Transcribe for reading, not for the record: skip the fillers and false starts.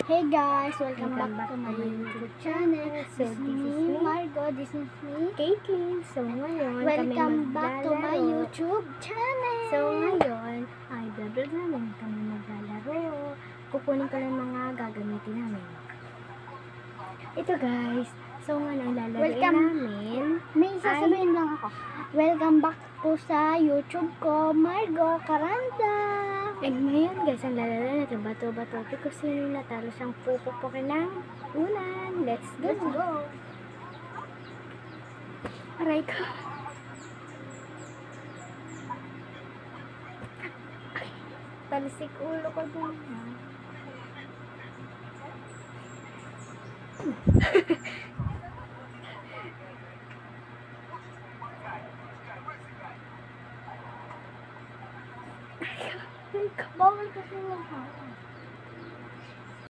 Hey guys, welcome back to my YouTube channel. So, This is me, Margo. This is me, Caitlyn. So, ngayon, welcome back to my maglalaro. YouTube channel. So, ngayon, ay vlog namin kami maglalaro. Kukunin ko lang mga gagamitin namin. Ito guys. So, ngayon, lalaroin Welcome. namin. May sasabihin lang ako. Welcome back po sa YouTube ko, Margo Caranda. And ngayon guys, ang lalaro natin bato-bato. Kung sino yung natalo siyang pupupukin ng ulan. Let's go. Let's go. Aray ko. Talisik ulo ko dun. Bawal kasi lang ako.